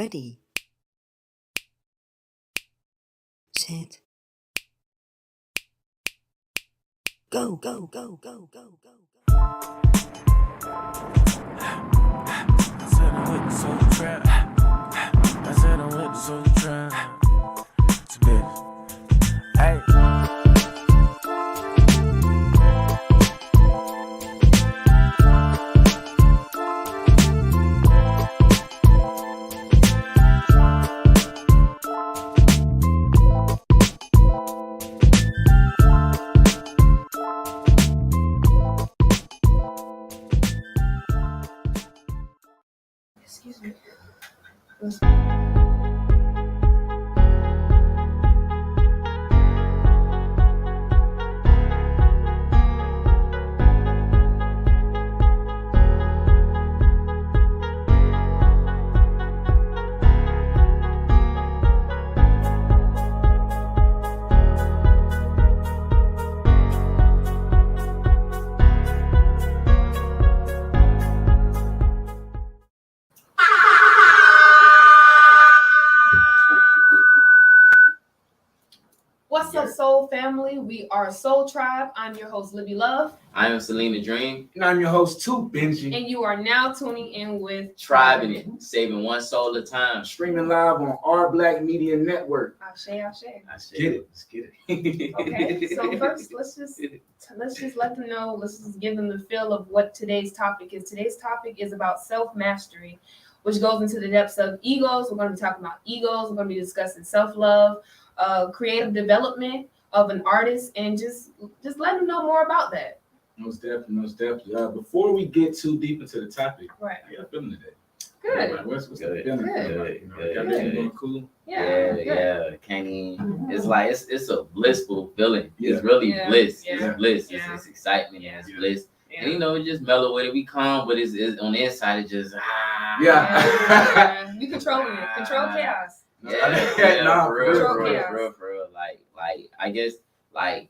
Ready, set, go, go, go, go, go, go. I said I'm with the soul trap. I said I'm with the soul trap. It's a bitch. Hey. Excuse me. What's up, Soul Family? We are Soul Tribe. I'm your host, Libby Love. I am Selena Dream. And I'm your host too, Benji. And you are now tuning in with Tribing it, saving one soul at a time. Streaming live on our Black Media Network. Ashe. Get it. Let's get it. Okay, so first, let's just let them know. Let's just give them the feel of what today's topic is. Today's topic is about self-mastery, which goes into the depths of egos. We're going to be talking about egos. We're going to be discussing self-love, creative development of an artist, and just let them know more about that. Most definitely. Before we get too deep into the topic, Right. how you feeling today? Good. Like, what's the Good. feeling? Good. Like, Good. everything Good. going cool? Yeah. Can't even. It's like it's a blissful feeling. Yeah. It's really Yeah. bliss. Yeah. It's bliss. Yeah. It's excitement. Yeah. It's bliss. Yeah. And you know, just mellow with it. We calm, but it's on the inside. It's just Yeah. You controlling it. Control chaos. Nah, for real, Control for real, chaos. for real. Like I guess like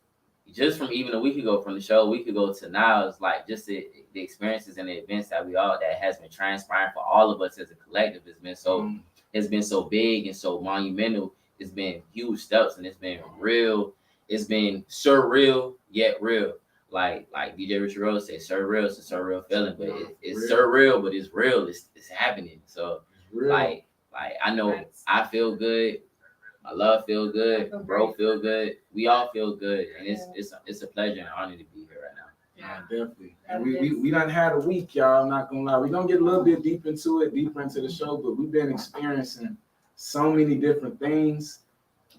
just from even a week ago from the show, a week ago to now, it's like just the experiences and the events that has been transpiring for all of us as a collective. It's been so big and so monumental. It's been huge steps and it's been real. It's been surreal yet real. Like DJ Richard Rose said, surreal. It's a surreal feeling, but it's surreal, but it's real. It's happening. So Real. like I know Nice. I feel good. My love feel good. I feel Bro great. feel good. We all feel good, and it's a pleasure and honor to be here right now. Yeah, definitely. And we done had a week, y'all. I'm not gonna lie. We're gonna get a little bit deeper into the show, but we've been experiencing so many different things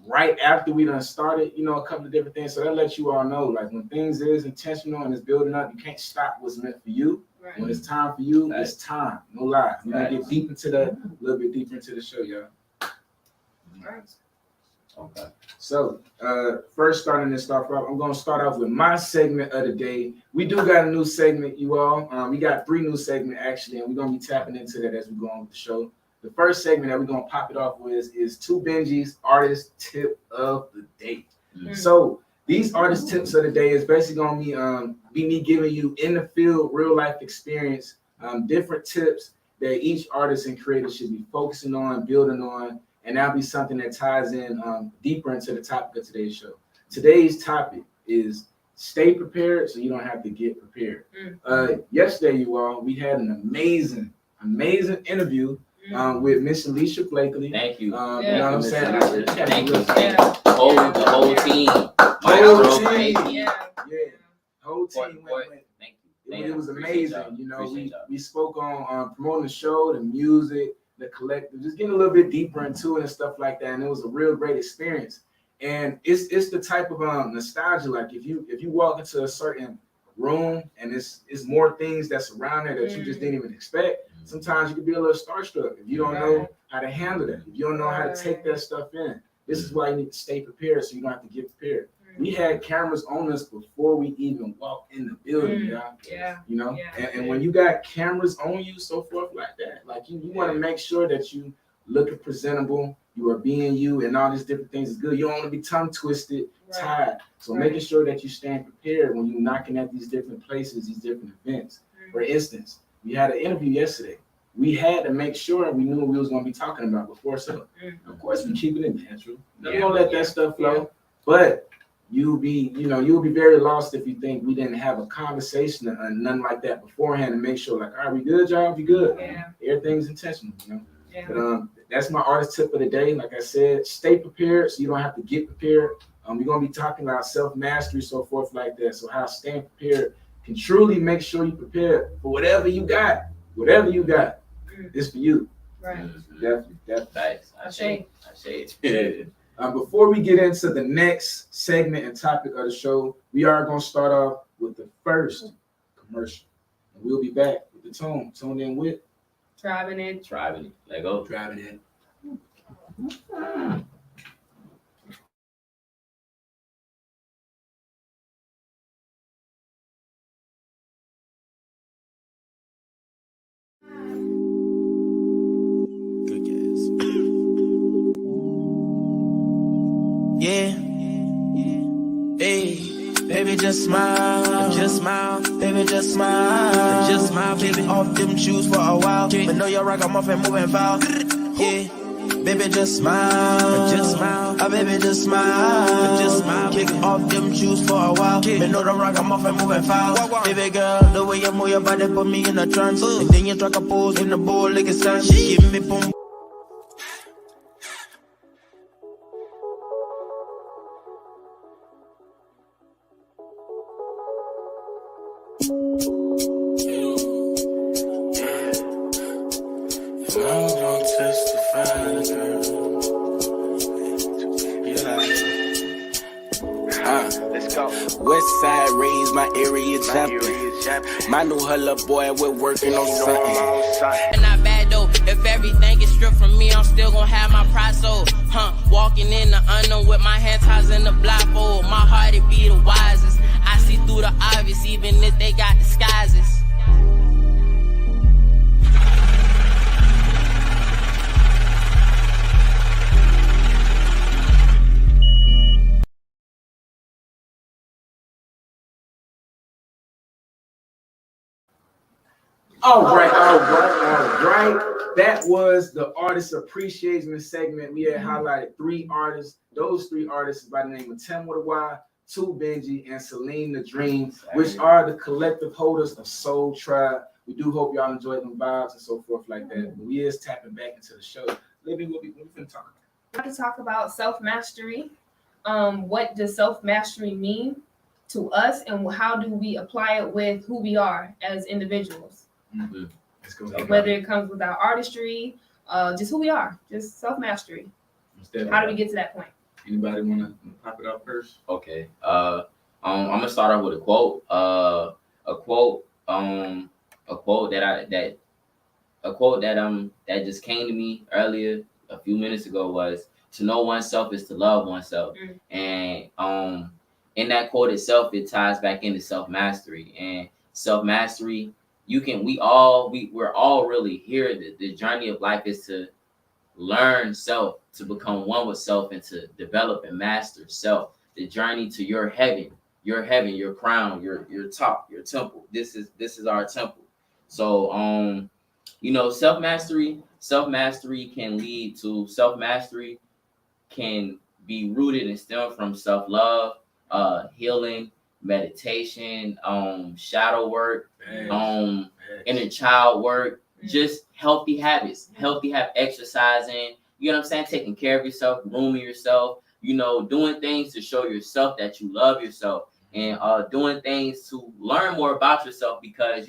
right after we done started, a couple of different things. So that lets you all know, like, when things is intentional and it's building up, you can't stop what's meant for you. Right. When it's time for you, Right. it's time. No lie. We're gonna Right. get deep into that, a little bit deeper into the show, y'all. Right. Okay. So, first starting this stuff off, I'm gonna start off with my segment of the day. We do got a new segment, you all. We got 3 new segments actually, and we're gonna be tapping into that as we go on with the show. The first segment that we're gonna pop it off with is 2 Benji's artist tip of the day. Mm. So these artist tips of the day is basically gonna be me giving you in the field, real life experience, different tips that each artist and creator should be focusing on, building on, and that'll be something that ties in deeper into the topic of today's show. Today's topic is stay prepared so you don't have to get prepared. Yesterday, you all, we had an amazing interview with Miss Alicia Blakely. Thank you. You know what Yeah. I'm saying? Thank you. Yeah. The whole team. Whole Maestro, team. Casey. Yeah. Yeah, whole team Important. went. Thank It was Appreciate amazing. y'all. You know, Appreciate y'all. we spoke on promoting the show, the music, the collective, just getting a little bit deeper into it and stuff like that. And it was a real great experience. And it's the type of nostalgia. Like if you walk into a certain room and it's more things that's around there that you just didn't even expect. Sometimes you can be a little starstruck if you don't know how to handle that. If you don't know how to take that stuff in. This is why you need to stay prepared so you don't have to get prepared. We had cameras on us before we even walked in the building, y'all. Yeah. You know, Yeah. and when you got cameras on you, so forth like that, like you want to make sure that you looking presentable, you are being you, and all these different things is good. You don't want to be tongue twisted, tired. So making sure that you stand prepared when you're knocking at these different places, these different events. For instance, we had an interview yesterday we had to make sure we knew what we was going to be talking about before. So, of course, we keep it natural. We're gonna let that stuff flow. But you'll be very lost if you think we didn't have a conversation or nothing like that beforehand and make sure, like, all right, we good, y'all? We good. Yeah. Everything's intentional, you know. Yeah. But that's my artist tip of the day. Like I said, stay prepared so you don't have to get prepared. We're gonna be talking about self-mastery, so forth like that. So how staying prepared can truly make sure you're prepared for whatever you got. Whatever you got, it's for you. Right. Definitely. Thanks. I say it. Before we get into the next segment and topic of the show, we are gonna start off with the first commercial. And we'll be back with the tune. Tune in with Driving it. Let go. Driving It. Good gas. Yeah. Hey, baby, just smile. Just smile. Baby, just smile. Just smile, baby. Off them shoes for a while. But know you're ragamuffin moving foul. Yeah. Baby, just smile. Just smile. Baby, just smile. Just smile. Kick off them shoes for a while. But know the ragamuffin moving foul. Baby girl, the way you move your body put me in a trance. And then you track a pose in the bowl like it's sun. She give me boom. I'm gonna testify, girl. Let's go. West side raised, my area jumping. My new hella boy, we're working on something. Not bad though. If everything is stripped from me, I'm still gonna have my pride soul. Walking in the unknown with my hand ties in the blindfold. My heart it be the wisest. I see through the obvious, even if they got disguises. All right. That was the artist appreciation segment. We had highlighted 3 artists. Those 3 artists by the name of Tim with a Y, 2 Benji, and Celine the Dream, which are the collective holders of Soul Tribe. We do hope y'all enjoyed them vibes and so forth like that. But we is tapping back into the show. Libby, what we finna talk about? I want to talk about self-mastery. What does self-mastery mean to us, and how do we apply it with who we are as individuals? Let's go. Whether it comes with our artistry, just who we are, just self-mastery. How do we get to that point? Anybody want to pop it up first? Okay. I'm gonna start off with a quote. A quote that just came to me earlier a few minutes ago was, to know oneself is to love oneself. And in that quote itself, it ties back into self-mastery. And self-mastery, we're all really here. The journey of life is to learn self, to become one with self, and to develop and master self. The journey to your heaven, your crown, your top, your temple. This is our temple. So self-mastery can lead to self-mastery can be rooted and stem from self-love, healing, meditation, shadow work, inner child work, just healthy habits, exercising, you know what I'm saying? Taking care of yourself, grooming yourself, doing things to show yourself that you love yourself, and doing things to learn more about yourself, because,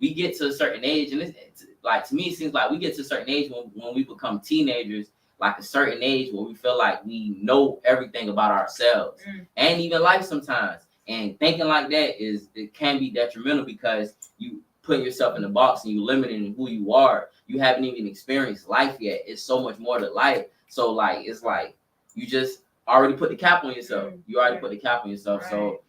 we get to a certain age, and it's like, to me, it seems like we get to a certain age when we become teenagers, like a certain age where we feel like we know everything about ourselves and even life sometimes. And thinking like that it can be detrimental, because you put yourself in a box and you limiting who you are. You haven't even experienced life yet. It's so much more to life. So it's like you just already put the cap on yourself. You already put the cap on yourself. Right. So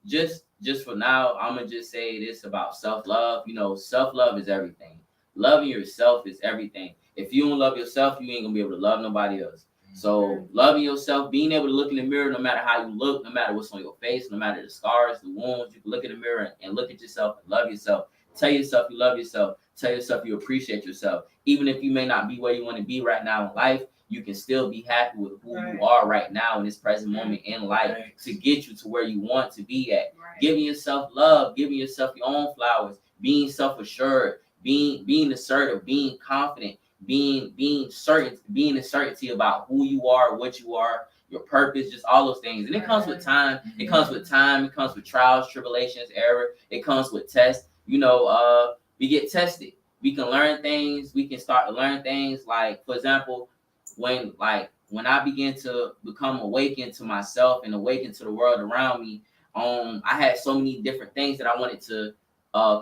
just for now, I'm gonna just say this about self-love. Self-love is everything. Loving yourself is everything. If you don't love yourself, you ain't gonna be able to love nobody else. So loving yourself, being able to look in the mirror, no matter how you look, no matter what's on your face, no matter the scars, the wounds, you can look in the mirror and look at yourself and love yourself. Tell yourself you love yourself. Tell yourself you appreciate yourself. Even if you may not be where you want to be right now in life, you can still be happy with who you are right now in this present moment in life to get you to where you want to be at. Giving yourself love, giving yourself your own flowers, being self-assured, being assertive, being confident, being certain, being a certainty about who you are, what you are, your purpose, just all those things. And it comes with time. It comes with time. It comes with trials, tribulations, error. It comes with tests. You know, we get tested. We can learn things. We can start to learn things. Like, for example, when I began to become awakened to myself and awakened to the world around me, I had so many different things that I wanted to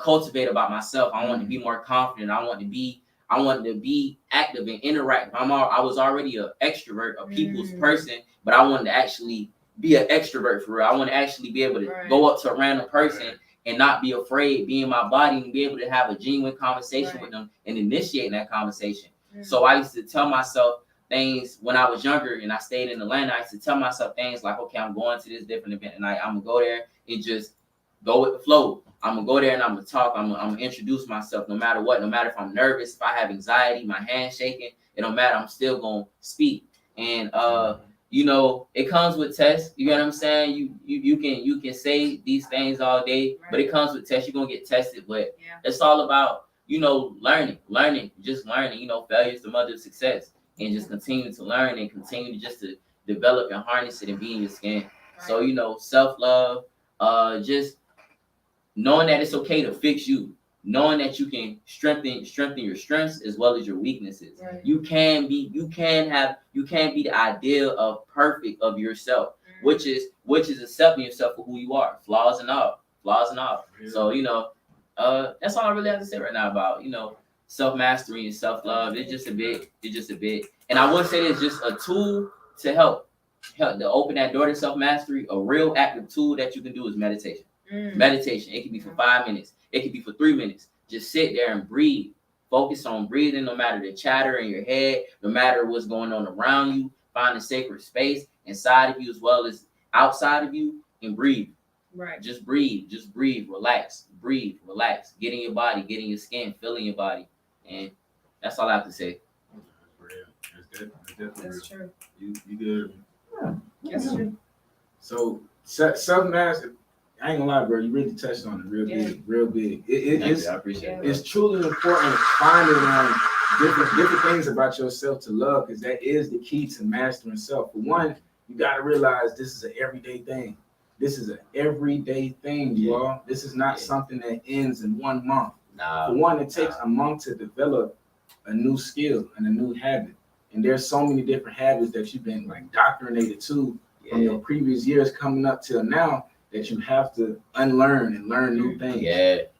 cultivate about myself. I wanted to be more confident. I wanted to be active and interact. I was already an extrovert, a people's person, but I wanted to actually be an extrovert for real. I want to actually be able to go up to a random person and not be afraid, be in my body, and be able to have a genuine conversation with them and initiate that conversation. So I used to tell myself things when I was younger and I stayed in Atlanta. I used to tell myself things like, okay, I'm going to this different event tonight. I'm gonna go there and just go with the flow. I'm gonna go there and I'm gonna talk. I'm gonna introduce myself no matter what, no matter if I'm nervous, if I have anxiety, my hands shaking, it don't matter. I'm still gonna speak. And you know, it comes with tests. You get what I'm saying? You can say these things all day, but it comes with tests. You're gonna get tested, but it's all about, you know, learning, just learning. You know, failure is the mother of success. And just continue to learn and continue to just to develop and harness it and be in your skin. So, you know, self-love, just knowing that it's okay to fix you, knowing that you can strengthen your strengths as well as your weaknesses. You can be the ideal of perfect of yourself, which is accepting yourself for who you are, flaws and all. So, you know, that's all I really have to say right now about, you know, self-mastery and self-love. It's just a bit. And I would say it's just a tool to help to open that door to self-mastery. A real active tool that you can do is meditation. Meditation. It can be for 5 minutes. It can be for 3 minutes. Just sit there and breathe. Focus on breathing, no matter the chatter in your head, no matter what's going on around you. Find a sacred space inside of you as well as outside of you and breathe. Just breathe. Relax. Get in your body, get in your skin, feel in your body. And that's all I have to say. That's true. You good? That's true. So self-mastery, I ain't gonna lie, bro. You really touched on it real big. It's, I appreciate it. It's truly important finding different things about yourself to love, because that is the key to mastering self. For one, you gotta realize this is an everyday thing. Y'all. This is not something that ends in 1 month. For one, it takes a month to develop a new skill and a new habit. And there's so many different habits that you've been like indoctrinated to from your previous years coming up till now that you have to unlearn and learn new things.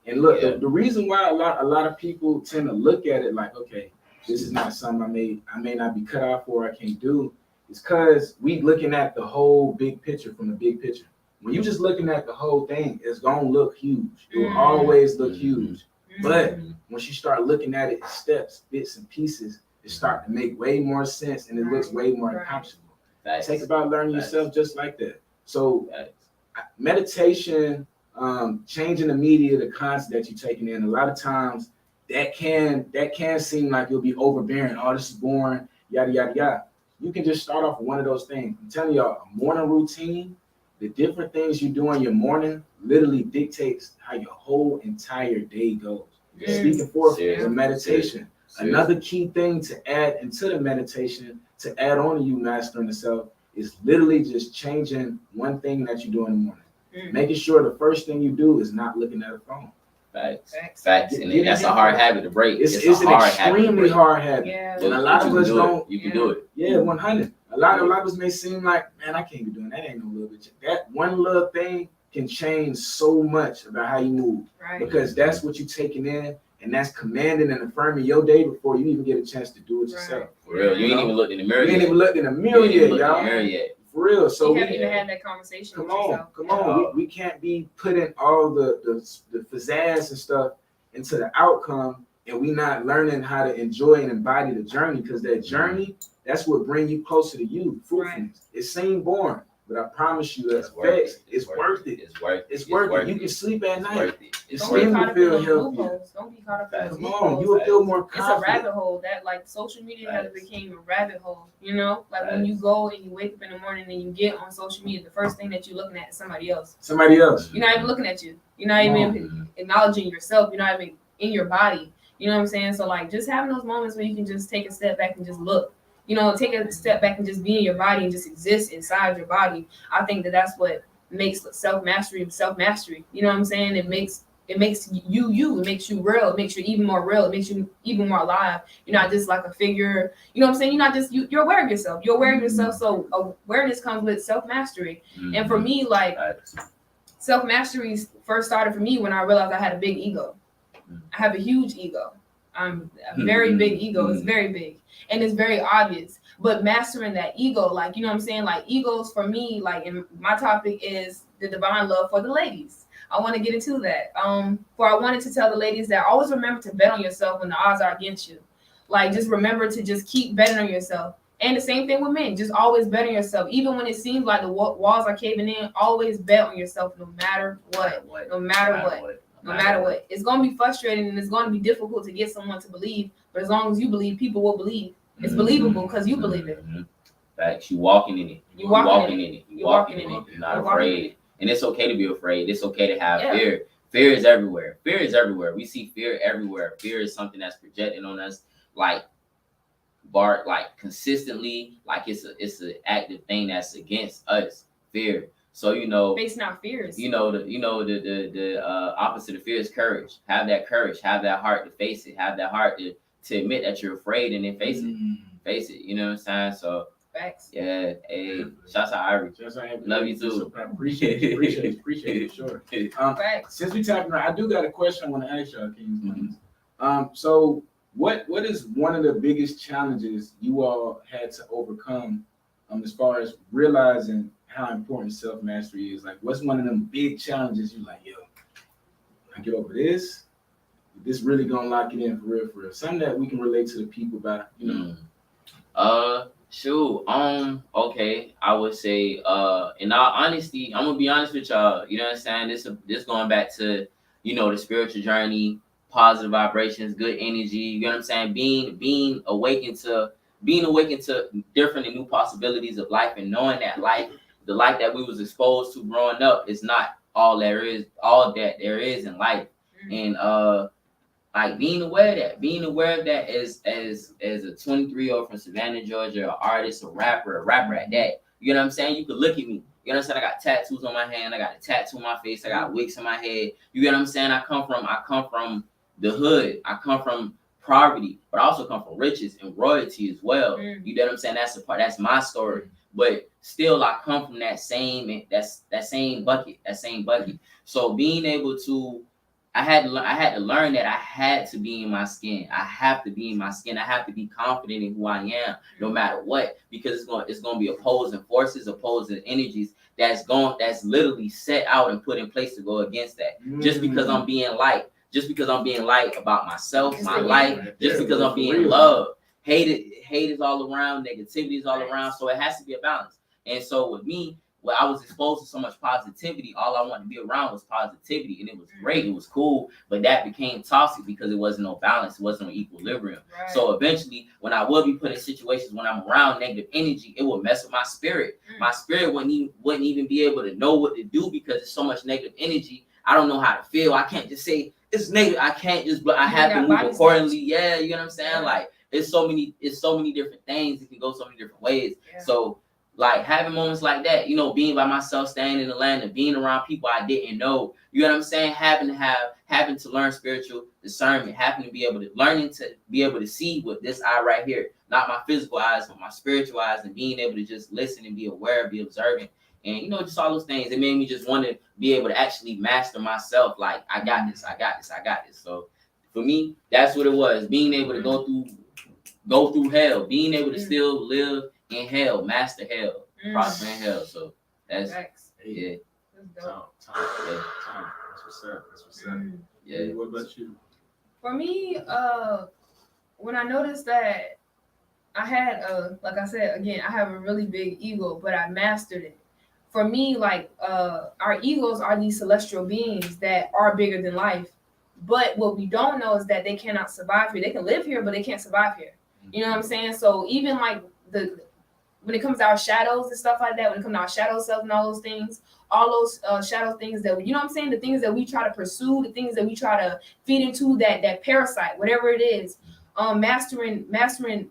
And look, the reason why a lot of people tend to look at it like, okay, this is not something I may not be cut out for, I can't do, is because we looking at the whole big picture from the big picture. When you're just looking at the whole thing, it's gonna look huge. It will always look huge. But once you start looking at it in steps, bits and pieces, it start to make way more sense and it looks way more accomplishable. Take about learning yourself just like that. So meditation, changing the media, the content that you're taking in, a lot of times that can seem like you'll be overbearing. Oh, this is boring, yada, yada, yada. You can just start off with one of those things. I'm telling y'all, a morning routine, the different things you do in your morning literally dictates how your whole entire day goes. Speaking for the meditation. Another key thing to add into the meditation, to add on to you mastering the self, is literally just changing one thing that you do in the morning. Making sure the first thing you do is not looking at a phone. Facts. And that's a hard habit to break. It's an extremely hard habit. And a lot of us don't. You can do it. Yeah, 100. A lot of us may seem like, man, I can't be doing that. Ain't no little bit. That one little thing can change so much about how you move. Because that's what you're taking in, and that's commanding and affirming your day before you even get a chance to do it yourself. For real. You ain't even looked in the mirror yet. You ain't even looked in the mirror yet, y'all. For real. So you haven't even had that conversation with yourself. Come on. We can't be putting all the pizzazz and stuff into the outcome, and we not learning how to enjoy and embody the journey, because that journey, that's what brings you closer to you. Fruitfulness. It seems boring, but I promise you, the It's worth effects, it. it's worth it. It's worth it. It's worth it. You can sleep at It's night. worth it. It's Don't worth be Sleep it. caught up in feel those healthier. loopholes. Don't be caught up in those Come loopholes. on, you'll feel more It's a confident. rabbit hole that like social media has Facts. became a rabbit hole, you know, like when you go and you wake up in the morning and you get on social media, the first thing that you're looking at is somebody else. Somebody else. You're not even looking at you. You're not even acknowledging yourself. You're not even in your body. You know what I'm saying? So like just having those moments where you can just take a step back and just look, you know, take a step back and just be in your body and just exist inside your body. I think that that's what makes self-mastery. You know what I'm saying? It makes you, it makes you real. It makes you even more real. It makes you even more alive. You're not just like a figure. You know what I'm saying? You're not just you're aware of yourself. You're aware of yourself. So awareness comes with self-mastery. And for me, like self-mastery first started for me when I realized I had a big ego. I have a huge ego. I'm a very big ego. It's very big and it's very obvious. But mastering that ego, like, you know what I'm saying? Like egos for me, like, and my topic is the divine love for the ladies. I want to get into that. For I wanted to tell the ladies that always remember to bet on yourself when the odds are against you. Like, just remember to just keep betting on yourself. And the same thing with men. Just always bet on yourself. Even when it seems like the walls are caving in, always bet on yourself no matter what. No matter what. It's going to be frustrating and it's going to be difficult to get someone to believe. But as long as you believe, people will believe. It's believable because you believe it. Facts. You walking in it. You walking in it. You walking in it. You're not afraid. And it's okay to be afraid. It's okay to have fear. Fear is everywhere. Fear is everywhere. We see fear everywhere. Fear is something that's projected on us like consistently, like it's an active thing that's against us. Fear. So facing our fears. The opposite of fear is courage. Have that courage. Have that heart to face it. Have that heart to admit that you're afraid and then face it. Face it. You know what I'm saying? So facts. Yeah. Hey, shouts out Ivory. Love you too. Appreciate it. Sure. Since we talking about, I do got a question I want to ask y'all, Kings. So what is one of the biggest challenges you all had to overcome as far as realizing how important self-mastery is? Like, what's one of them big challenges you like, yo, I get over this? This really gonna lock it in for real. Something that we can relate to the people about, Shoot. Okay. I would say, in all honesty, I'm gonna be honest with y'all. You know what I'm saying? This going back to, the spiritual journey, positive vibrations, good energy. You know what I'm saying? Being awakened to different and new possibilities of life, and knowing that the life that we was exposed to growing up is not all that there is in life. And like being aware of that as a 23-year-old from Savannah, Georgia, an artist, a rapper at that. You know what I'm saying? You could look at me. You know what I'm saying? I got tattoos on my hand. I got a tattoo on my face. I got wigs in my head. You get what I'm saying? I come from the hood. I come from poverty, but I also come from riches and royalty as well. You know what I'm saying? That's my story. But still, I come from that same bucket. So being able to, I had to learn that I had to be in my skin. I have to be in my skin. I have to be confident in who I am, no matter what, because it's going to be opposing forces, opposing energies that's literally set out and put in place to go against that. Just because I'm being light, about myself, my life, just because I'm being loved. Hate is all around, negativity is all around, so it has to be a balance. And so with me, when I was exposed to so much positivity, all I wanted to be around was positivity, and it was great, it was cool, but that became toxic because it wasn't no balance, it wasn't no equilibrium. Right. So eventually, when I would be put in situations when I'm around negative energy, it would mess with my spirit. My spirit wouldn't even be able to know what to do because there's so much negative energy. I don't know how to feel. I can't just say it's negative. I can't just. I have to move accordingly. Yeah, you know what I'm saying? Like it's so many different things. It can go so many different ways. Yeah. So. Like having moments like that, being by myself, staying in the land and being around people I didn't know, you know what I'm saying? Having to learn spiritual discernment, having to be able to see with this eye right here, not my physical eyes, but my spiritual eyes, and being able to just listen and be aware, be observant. And, just all those things, it made me just want to be able to actually master myself. Like, I got this. So for me, that's what it was. Being able to go through hell, being able to still live in hell, master hell, prosper in hell. So that's yeah. Time. That's what's up. Yeah. What about you? For me, when I noticed that I had like I said again, I have a really big ego, but I mastered it. for me, like our egos are these celestial beings that are bigger than life. But what we don't know is that they cannot survive here. They can live here, but they can't survive here. You know what I'm saying? So even like when it comes to our shadows and stuff like that, when it comes to our shadow self and all those things, all those shadow things that you know what I'm saying, the things that we try to pursue, the things that we try to feed into, that parasite, whatever it is, mastering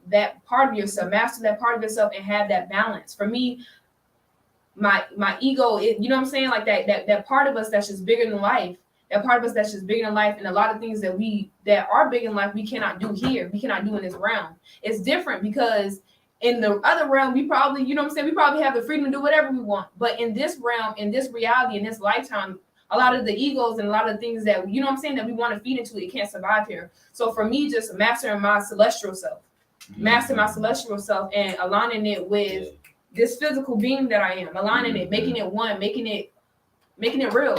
that part of yourself, master that part of yourself, and have that balance. For me, my ego, you know what I'm saying, like that part of us that's just bigger than life. That part of us that's just bigger than life, and a lot of things that are big in life we cannot do here. We cannot do in this realm. It's different because in the other realm, we probably, you know what I'm saying, we probably have the freedom to do whatever we want. But in this realm, in this reality, in this lifetime, a lot of the egos and a lot of things that, you know what I'm saying, that we want to feed into, it can't survive here. So for me, just mastering my celestial self, and aligning it with this physical being that I am, aligning it, making it one, making it real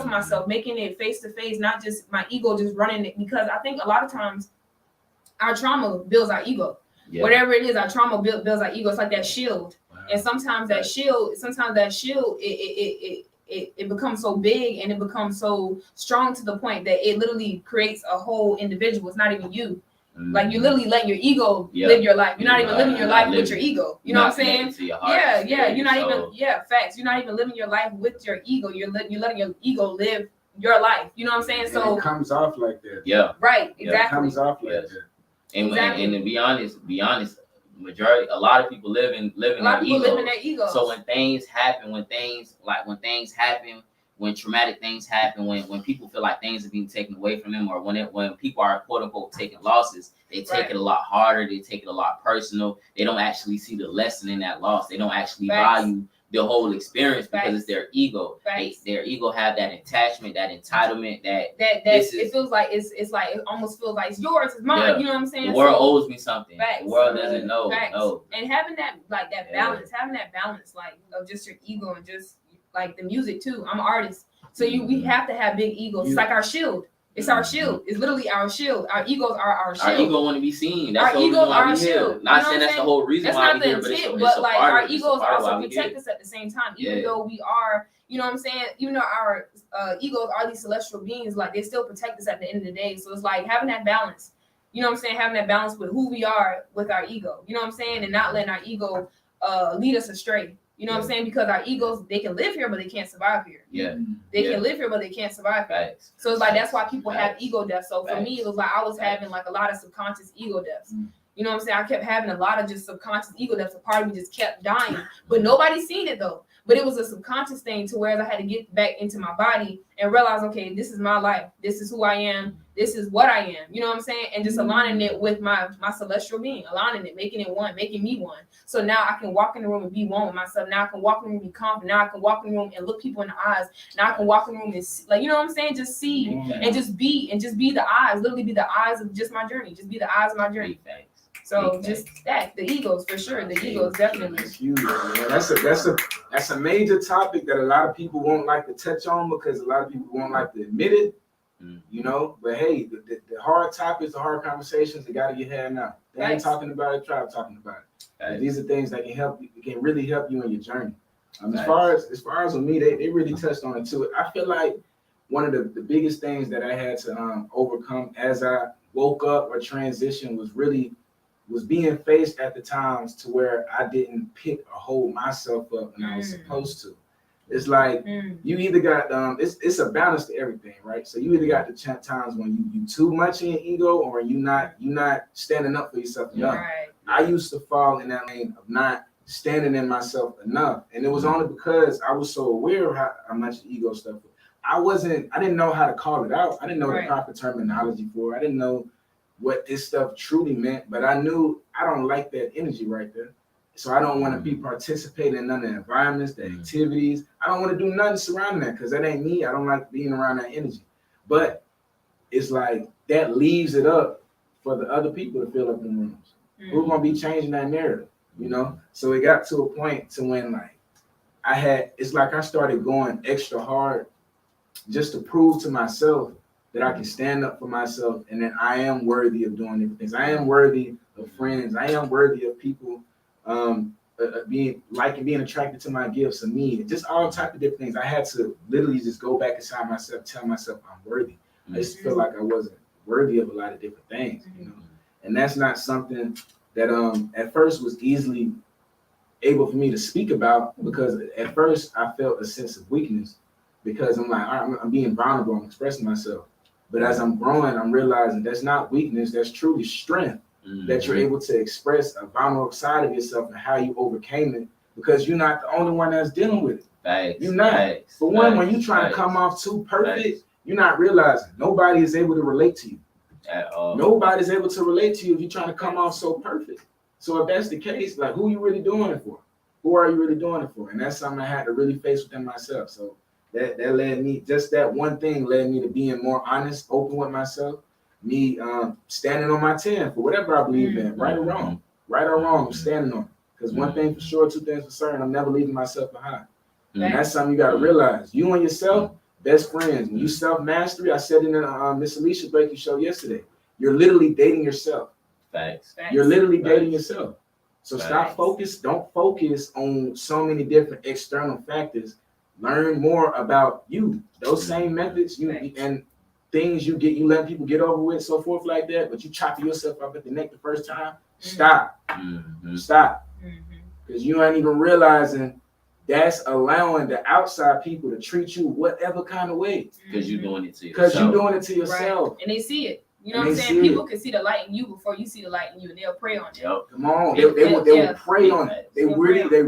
for myself, making it face to face, not just my ego just running it. Because I think a lot of times our trauma builds our ego. Yeah. Whatever it is, our trauma builds our ego. It's like that shield. Wow. And sometimes that shield, it becomes so big and it becomes so strong to the point that it literally creates a whole individual. It's not even you. Like you're literally letting your ego live your life. You're not even living your life with your ego. You know what I'm saying? Yeah. You're not even facts. You're not even living your life with your ego. You're letting your ego live your life. You know what I'm saying? So it comes off like that. Yeah. Right. Exactly. It comes off like that. And to be honest, majority, a lot of people live in their ego. So when things happen, when traumatic things happen, when people feel like things are being taken away from them, or when people are quote unquote taking losses, they take it a lot harder. They take it a lot personal. They don't actually see the lesson in that loss. They don't actually value the whole experience because it's their ego. Their ego have that attachment, that entitlement, it feels like it's like it almost feels like it's yours, it's mine. Yeah. You know what I'm saying? The world owes me something. The world doesn't know. No. And having that balance, like of just your ego and just like the music too. I'm an artist, so we have to have big egos. It's like our shield. It's our shield. It's literally our shield. Our egos are our shield. Our ego want to be seen. That's our egos are our shield. Not saying that's the whole reason why we're here, but like our egos also protect us at the same time. Even though we are, you know what I'm saying, even though our egos are these celestial beings, like they still protect us at the end of the day. So it's like having that balance. You know what I'm saying? Having that balance with who we are with our ego. You know what I'm saying? And not letting our ego lead us astray. You know what I'm saying? Because our egos, they can live here, but they can't survive here. Yeah. They can live here, but they can't survive here. So it's like, that's why people have ego deaths. So for me, it was like I was having like a lot of subconscious ego deaths. You know what I'm saying? I kept having a lot of just subconscious ego deaths. A part of me just kept dying, but nobody seen it though. But it was a subconscious thing to where I had to get back into my body and realize, okay, this is my life. This is who I am. This is what I am. You know what I'm saying? And just aligning it with my celestial being, aligning it, making it one, making me one. So now I can walk in the room and be one with myself. Now I can walk in the room and be confident. Now I can walk in the room and look people in the eyes. Now I can walk in the room and see, like, you know what I'm saying? Just see and just be the eyes, literally be the eyes of just my journey. Just be the eyes of my journey. So just that, the egos for sure. The egos definitely. That's huge. That's a major topic that a lot of people won't like to touch on because a lot of people won't like to admit it. You know, but hey, the hard topics, the hard conversations, they got to get had now. They ain't talking about it, try talking about it. These are things that can help you, can really help you in your journey. As far as with me, they really touched on it too. I feel like one of the biggest things that I had to overcome as I woke up or transitioned was being faced at the times to where I didn't pick or hold myself up when I was supposed to. It's like you either got it's a balance to everything, right? So you either got the times when you too much in your ego, or you not standing up for yourself enough. Right. I used to fall in that lane of not standing in myself enough, and it was only because I was so aware of how much ego stuff. I didn't know how to call it out. I didn't know the proper terminology for it. I didn't know what this stuff truly meant, but I knew I don't like that energy right there. So I don't want to be participating in none of the environments, the activities. I don't want to do nothing surrounding that because that ain't me. I don't like being around that energy. But it's like that leaves it up for the other people to fill up the rooms. Who's gonna be changing that narrative, you know? So it got to a point to when like it's like I started going extra hard just to prove to myself that I can stand up for myself and that I am worthy of doing different things. I am worthy of friends. I am worthy of people being attracted to my gifts, of me, just all type of different things. I had to literally just go back inside myself, tell myself I'm worthy. I used to feel like I wasn't worthy of a lot of different things, you know. And that's not something that at first was easily able for me to speak about, because at first I felt a sense of weakness, because I'm like, all right, I'm being vulnerable, I'm expressing myself. But as I'm growing, I'm realizing that's not weakness, that's truly strength, that you're able to express a vulnerable side of yourself and how you overcame it, because you're not the only one that's dealing with it. Facts, You're not. facts, For one, when facts, you try to facts, come off too perfect, facts. you're not realizing nobody is able to relate to you. At all. Nobody's able to relate to you if you're trying to come off so perfect. So if that's the case, like, who you really doing it for? Who are you really doing it for? And that's something I had to really face within myself. So that led me, just that one thing led me to being more honest, open with myself, me standing on my 10 for whatever I believe in, right or wrong. Right or wrong, I'm standing on it. Because one thing for sure, two things for certain, I'm never leaving myself behind. And that's something you got to realize. You and yourself, best friends. When you self-mastery, I said in the Miss Alicia Blakely show yesterday, you're literally dating yourself. Facts. You're literally dating Facts. yourself. So Facts. don't focus on so many different external factors. Learn more about you. Those same methods and things you let people get over with, so forth like that, but you chop yourself up at the neck the first time. Stop. Stop. Because you ain't even realizing that's allowing the outside people to treat you whatever kind of way. Because you're doing it to yourself. Because you're doing it to yourself. Right. And they see it. You know what And I'm they saying? see People it. can see the light in you before you see the light in you, and they'll prey on it. Yep. Come on, they will prey on it. They They'll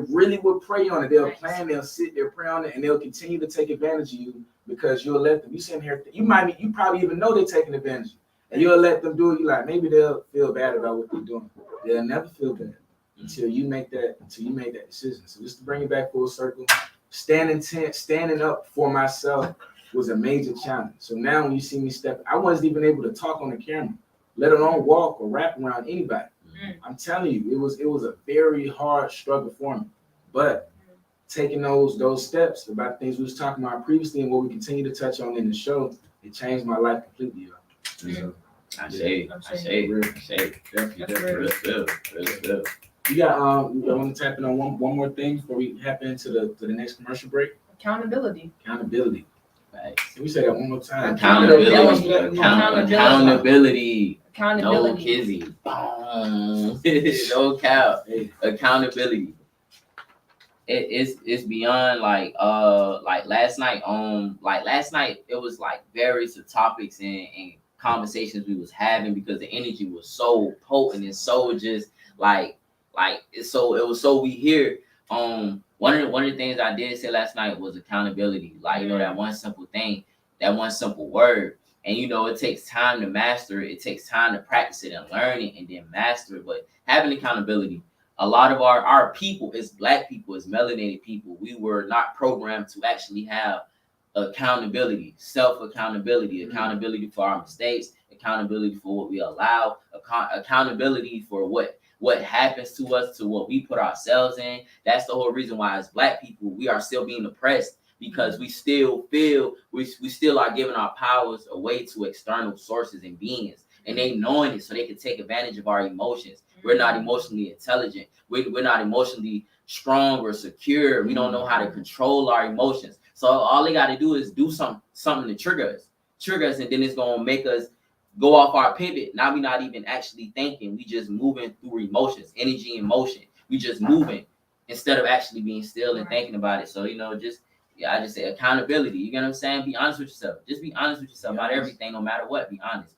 really will prey on it. They'll Right. plan, they'll sit, they'll prey on it, and they'll continue to take advantage of you, because you'll let them. You sitting here, you probably even know they're taking advantage of you, and you'll let them do it. You like, maybe they'll feel bad about what they're doing. They'll never feel bad until you make that decision. So just to bring it back full circle, standing up for myself was a major challenge. So now when you see me step, I wasn't even able to talk on the camera, let alone walk or rap around anybody. I'm telling you, it was a very hard struggle for me. But taking those steps about things we was talking about previously and what we continue to touch on in the show, it changed my life completely. So, I say, definitely. you want to tap in on one more thing before we hop into the next commercial break? Accountability. Accountability. Facts. Can we say that one more time? Accountability. No Accountability. kizzy. No cow. Accountability. It's beyond like last night it was like various topics and conversations we was having, because the energy was so potent and so just like it was so we hear. One of the things I did say last night was accountability. Like, you know, that one simple thing, that one simple word. And, you know, it takes time to master it. It takes time to practice it and learn it and then master it. But having accountability, a lot of our people, as Black people, as melanated people, we were not programmed to actually have accountability, self-accountability, accountability for our mistakes, accountability for what we allow, accountability for what happens to us, to what we put ourselves in. That's the whole reason why as Black people, we are still being oppressed, because we still feel, we still are giving our powers away to external sources and beings. And they knowing it so they can take advantage of our emotions. We're not emotionally intelligent. We're not emotionally strong or secure. We don't know how to control our emotions. So all they got to do is do something to trigger us, and then it's going to make us go off our pivot. Now we're not even actually thinking. We just moving through emotions, energy and motion. We just moving instead of actually being still and thinking about it. So, you know, I just say accountability. You get what I'm saying? Be honest with yourself. Just be honest with yourself about everything, no matter what. Be honest.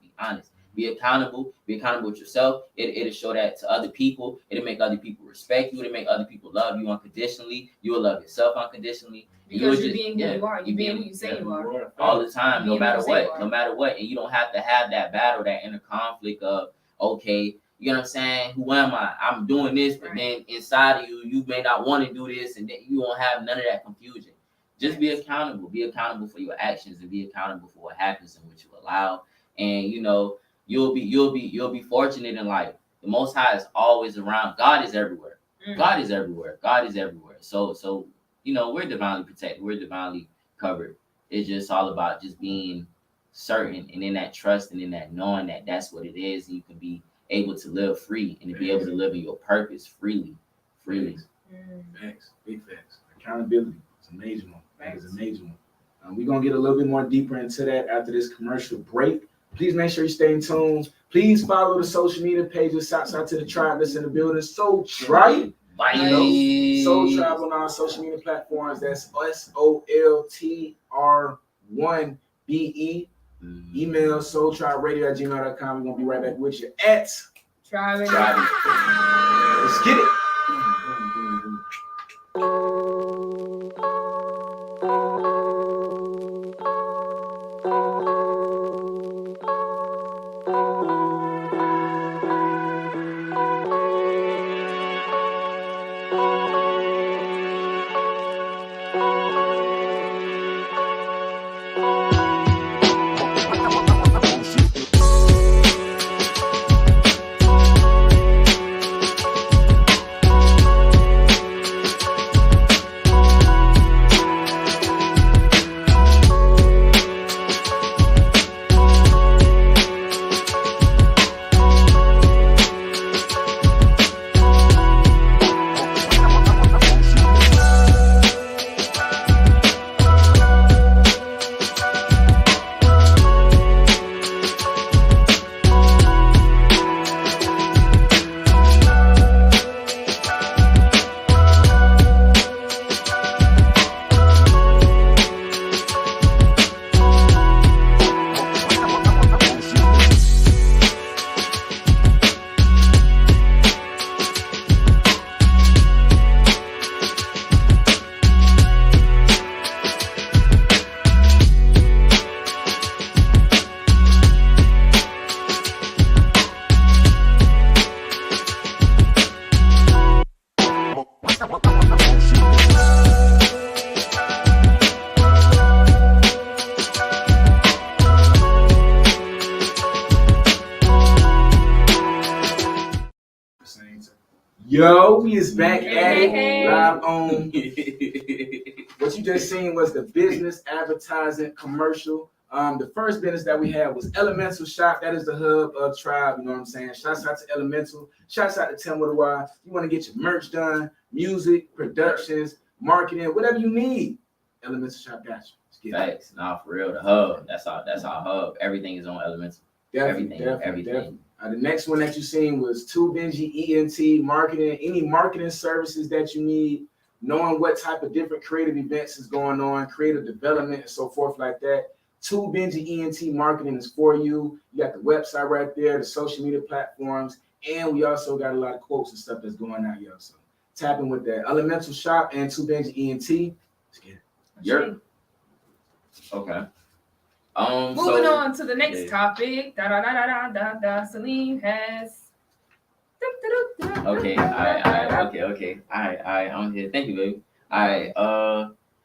Be accountable. Be accountable with yourself. It'll show that to other people. It'll make other people respect you. It'll make other people love you unconditionally. You will love yourself unconditionally. Because you're being who you are. You're being who you say you are. All the time, no matter what. Are. No matter what. And you don't have to have that battle, that inner conflict of, okay, you know what I'm saying? Who am I? I'm doing this, but then inside of you, you may not want to do this, and then you won't have none of that confusion. Just be accountable. Be accountable for your actions, and be accountable for what happens and what you allow. And you know, you'll be fortunate in life. The Most High is always around. God is everywhere. God is everywhere. God is everywhere. So you know, we're divinely protected. We're divinely covered. It's just all about just being certain, and in that trust, and in that knowing that that's what it is, and you can be able to live free, and to be able to live in your purpose freely. Facts, big facts. Accountability. It's a major one. That is a major one. We're going to get a little bit more deeper into that after this commercial break. Please make sure you stay in tune. Please follow the social media pages. Shouts out to the tribe that's in the building. Soul Tribe. Soul Tribe on our social media platforms. That's SOLTR1BE. Email soultriberadio@gmail.com. We're going to be right back with you at Tribe. Let's get it. Yo, we is back at it live on. What you just seen was the business advertising commercial. The first business that we had was Elemental Shop. That is the hub of Tribe. You know what I'm saying? Shouts out to Elemental. Shouts out to Tim with a Y. You want to get your merch done, music, productions, marketing, whatever you need. Elemental Shop got you. Thanks. Nah, for real. The hub. That's our hub. Everything is on Elemental. Definitely. Everything. The next one that you seen was Too Benji ENT marketing. Any marketing services that you need, knowing what type of different creative events is going on, creative development, and so forth like that. Too Benji ENT marketing is for you. You got the website right there, the social media platforms, and we also got a lot of quotes and stuff that's going out here. So tap in with that. Elemental Shop and Too Benji ENT. Let's get it. Yep. Okay. Moving on to the next topic. Salim has. Okay. Okay. I'm here. Thank you, baby. All right.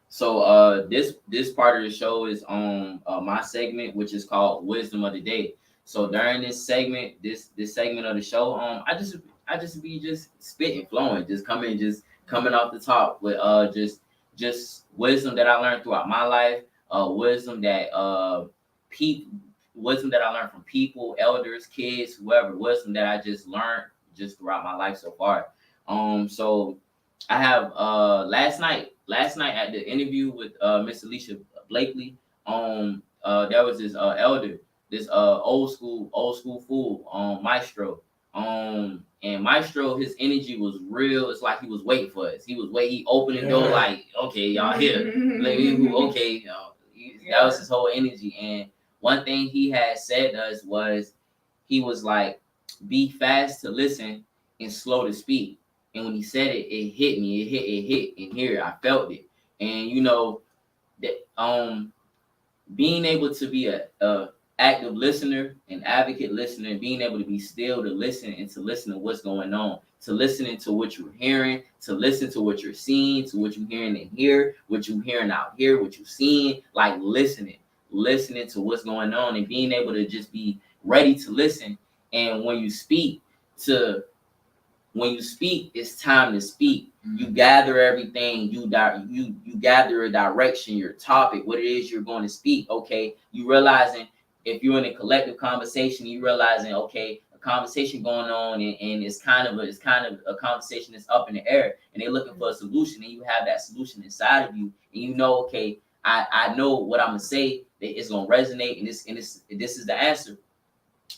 So this part of the show is on my segment, which is called Wisdom of the Day. So during this segment, this segment of the show, I just be spitting, flowing, just coming off the top with just wisdom that I learned throughout my life. Wisdom that I learned from people, elders, kids, whoever. Wisdom that I just learned just throughout my life so far. So I have last night at the interview with Miss Alicia Blakely. There was this elder, this old school fool, Maestro. And Maestro, his energy was real. It's like he was waiting for us. He opened the door like, okay, y'all here. Okay, that was his whole energy. And one thing he had said to us was, he was like, be fast to listen and slow to speak. And when he said it, it hit me. It hit in here. I felt it. And you know that being able to be a active listener, an advocate listener, and being able to be still to listen and to listen to what's going on, to listening to what you're hearing, to listen to what you're seeing, to what you're hearing in here, what you're hearing out here, what you're seeing, like listening to what's going on and being able to just be ready to listen. And when you speak, it's time to speak. You gather everything, you gather a direction, your topic, what it is you're going to speak. Okay, you realizing if you're in a collective conversation, you realizing, okay, a conversation going on, and it's kind of a conversation that's up in the air, and they're looking for a solution, and you have that solution inside of you, and you know, okay, I know what I'm gonna say that it's gonna resonate, and this is the answer.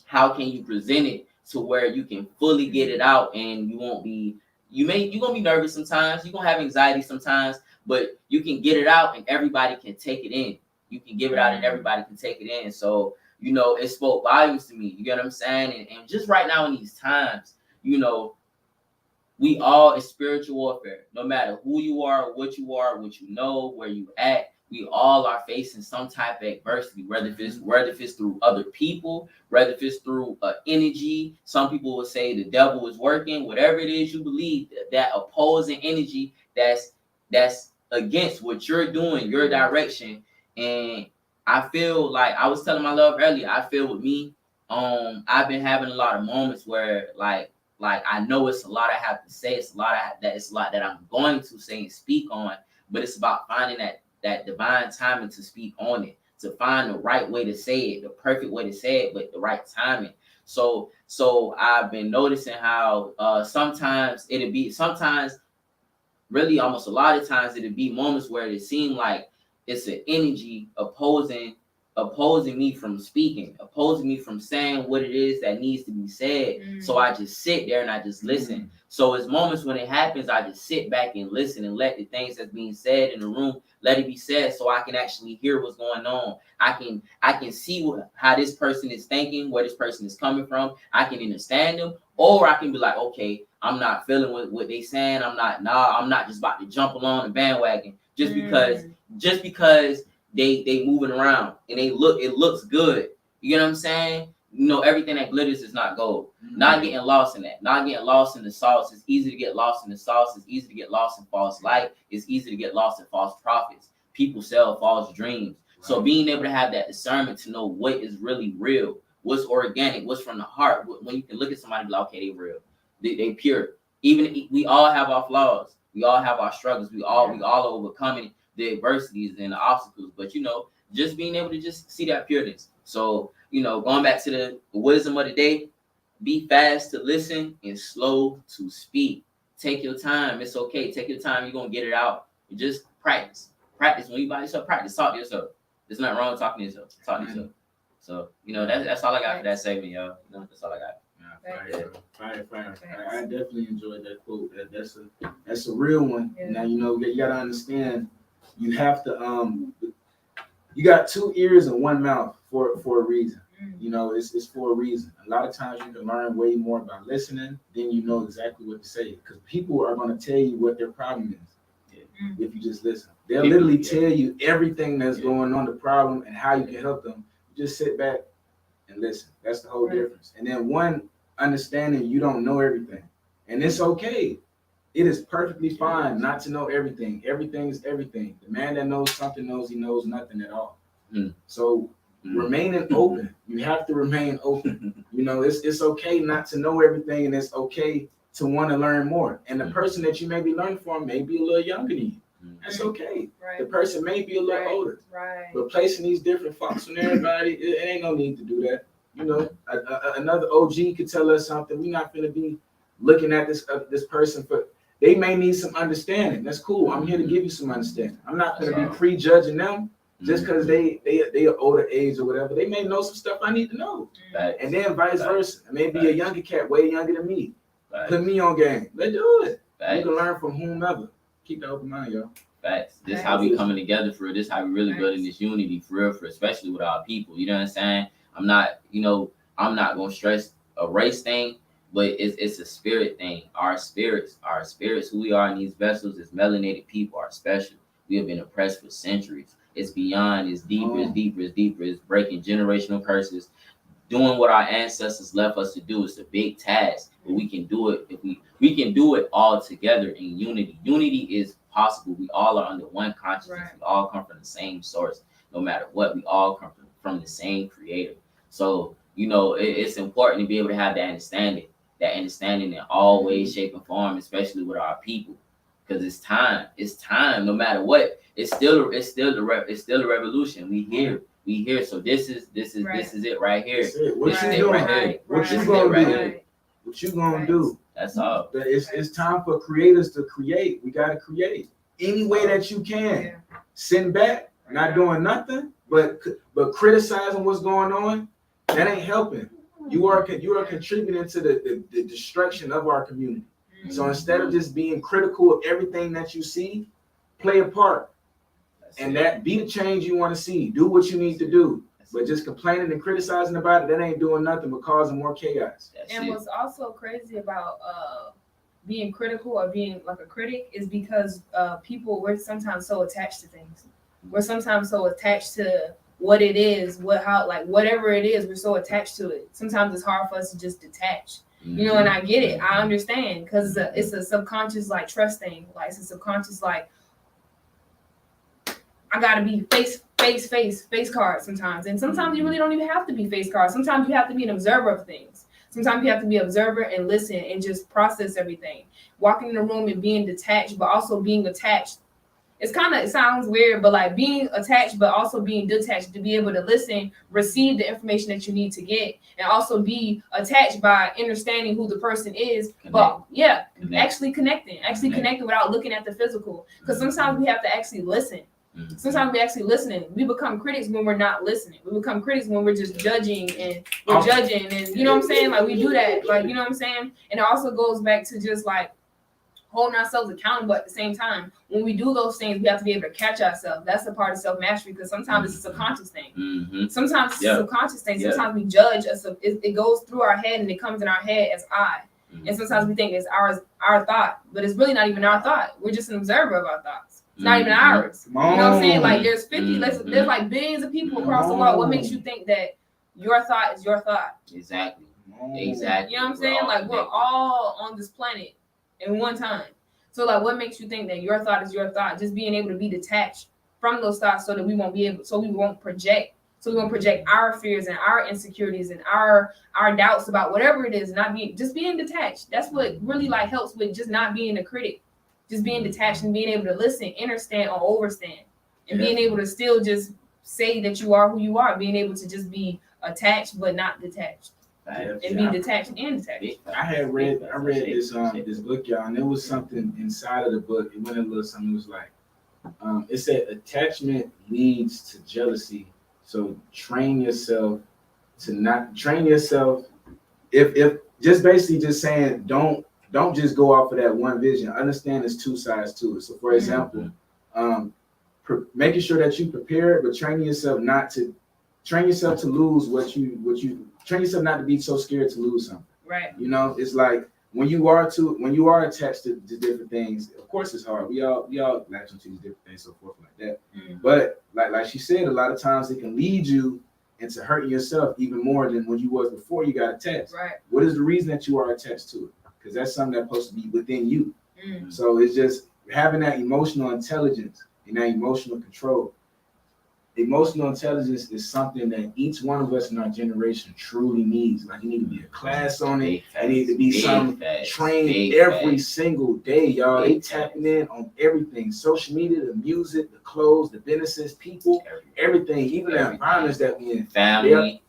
How can you present it to where you can fully get it out, and you won't be you're gonna be nervous sometimes, you're gonna have anxiety sometimes, but you can get it out and everybody can take it in. You can give it out and everybody can take it in. So, you know, it spoke volumes to me. You get what I'm saying? And just right now in these times, you know, we all in spiritual warfare. No matter who you are, what you know, where you at, we all are facing some type of adversity, whether if it's through other people, whether if it's through energy. Some people will say the devil is working. Whatever it is you believe, that opposing energy that's against what you're doing, your direction. And I feel like I was telling my love earlier, I feel with me, I've been having a lot of moments where like I know it's a lot I have to say, it's a lot that I'm going to say and speak on, but it's about finding that divine timing to speak on it, to find the right way to say it, the perfect way to say it, but the right timing. So I've been noticing how sometimes really almost a lot of times it'd be moments where it seemed like it's an energy opposing me from speaking, opposing me from saying what it is that needs to be said. So I just sit there and I just listen. So it's moments when it happens, I just sit back and listen and let the things that's being said in the room, let it be said, so I can actually hear what's going on. I can see how this person is thinking, where this person is coming from. I can understand them, or I can be like, okay, I'm not feeling what they saying. I'm not just about to jump along the bandwagon just because they moving around and it looks good. You know what I'm saying? You know, everything that glitters is not gold. Not getting lost in that. Not getting lost in the sauce. It's easy to get lost in the sauce. It's easy to get lost in false light. It's easy to get lost in false prophets. People sell false dreams. Right. So being able to have that discernment to know what is really real, what's organic, what's from the heart. When you can look at somebody and be like, okay, they real. They pure. Even we all have our flaws. We all have our struggles. We all are overcoming the adversities and the obstacles. But, you know, just being able to just see that pureness. So, you know, going back to the wisdom of the day, be fast to listen and slow to speak. Take your time. It's okay. Take your time. You're going to get it out. Just practice. Practice. When you by yourself, practice. Talk to yourself. There's nothing wrong with talking to yourself. Talk to yourself. So, you know, that's all I got for that segment, y'all. You know, that's all I got. Fire. I definitely enjoyed that quote. That's a real one. Yeah. Now, you know, you got to understand, you have to, you got 2 ears and 1 mouth for a reason. You know, it's for a reason. A lot of times you can learn way more by listening than you know exactly what to say, because people are going to tell you what their problem is. If you just listen, they'll literally tell you everything that's going on, the problem, and how you can help them. Just sit back and listen. That's the whole difference. And then one, understanding you don't know everything, and it's okay. It is perfectly fine not to know everything. Everything is everything. The man that knows something knows he knows nothing at all. So remaining open. You have to remain open. You know, it's okay not to know everything, and it's okay to want to learn more. And the person that you may be learning from may be a little younger than you. That's okay. Right. The person may be a little older. Right. But placing these different faults on everybody, it ain't no need to do that. You know, another OG could tell us something. We're not going to be looking at this person for. They may need some understanding. That's cool. I'm here to give you some understanding. I'm not going to be prejudging them just because they are older age or whatever. They may know some stuff I need to know. Right. And then vice versa. Maybe a younger cat way younger than me. Right. Put me on game. Let's do it. Right. You can learn from whomever. Keep that open mind, y'all. Facts. This is how we coming together for real. This is how we really building this unity for real, especially with our people. You know what I'm saying? I'm not going to stress a race thing, but it's a spirit thing. Our spirits, who we are in these vessels as melanated people are special. We have been oppressed for centuries. It's beyond, it's deeper, it's deeper, it's deeper. It's breaking generational curses, doing what our ancestors left us to do. It's a big task, but we can do it if we can do it all together in unity. Unity is possible. We all are under one consciousness. Right. We all come from the same source. No matter what, we all come from the same creator. So, you know, it's important to be able to have that understanding in all ways, shape, and form, especially with our people, because it's time. No matter what, it's still a revolution. We here. we here. So this is Right. this is it right here. That's it. What This you is it doing? right here. What This you is it gonna right do? here. What you gonna Right. do? That's all. But it's time for creators to create. We gotta create any way that you can. Yeah. Sitting back, not doing nothing, but criticizing what's going on. That ain't helping. You are contributing to the destruction of our community. So instead of just being critical of everything that you see, play a part. That's And it. that be the change you want to see. Do what you need to do. That's But it. just complaining and criticizing about it, that ain't doing nothing but causing more chaos. That's And it. what's also crazy about being critical or being like a critic is because we're sometimes so attached to things. We're sometimes so attached to what it is, whatever it is, we're so attached to it. Sometimes it's hard for us to just detach. You know, and I get it. I understand because it's a subconscious like trust thing. Like it's a subconscious like I gotta be face card sometimes. And sometimes you really don't even have to be face card. Sometimes you have to be an observer of things. Sometimes you have to be an observer and listen and just process everything. Walking in the room and being detached, but also being attached. It sounds weird, but like being attached, but also being detached to be able to listen, receive the information that you need to get, and also be attached by understanding who the person is. But yeah, actually connecting without looking at the physical. Because sometimes we have to actually listen. Sometimes we actually listening. We become critics when we're not listening. We become critics when we're just judging and we're judging, and you know what I'm saying? Like we do that, like you know what I'm saying? And it also goes back to just like holding ourselves accountable at the same time. When we do those things, we have to be able to catch ourselves. That's a part of self-mastery because sometimes it's a subconscious thing. Mm-hmm. Sometimes it's Yeah. a subconscious thing. Yeah. Sometimes we judge us. It goes through our head and it comes in our head as I. Mm-hmm. And sometimes we think it's our thought, but it's really not even our thought. We're just an observer of our thoughts. It's not even ours. Come on. You know what I'm saying? Like there's 50, Mhm. there's like billions of people across the world. What makes you think that your thought is your thought? Exactly. Come on. Exactly. You know what I'm saying? Like we're all on this planet in one time. So like what makes you think that your thought is your thought? Just being able to be detached from those thoughts so that we won't project our fears and our insecurities and our doubts about whatever it is, just being detached. That's what really like helps with just not being a critic. Just being detached and being able to listen, understand, or overstand. And being able to still just say that you are who you are, being able to just be attached but not detached. And be detached and detached. I read this book, y'all, and there was something inside of the book. It went a little something. It was like, it said attachment leads to jealousy. So train yourself to not train yourself. If just basically just saying don't just go off of that one vision. Understand there's two sides to it. So for example, making sure that you prepare, but train yourself to lose what you train yourself not to be so scared to lose something. Right. You know, it's like when you are attached to different things, of course it's hard. We all latch onto these different things, so forth like that. But like she said, a lot of times it can lead you into hurting yourself even more than when you was before you got attached. Right. What is the reason that you are attached to it? Because that's something that's supposed to be within you. Mm. So it's just having that emotional intelligence and that emotional control. Emotional intelligence is something that each one of us in our generation truly needs. Like, you need to be a class on it. It needs to be some trained every single day, y'all. They tapping in on everything: social media, the music, the clothes, the businesses, people, everything, even the environments that we in. Family,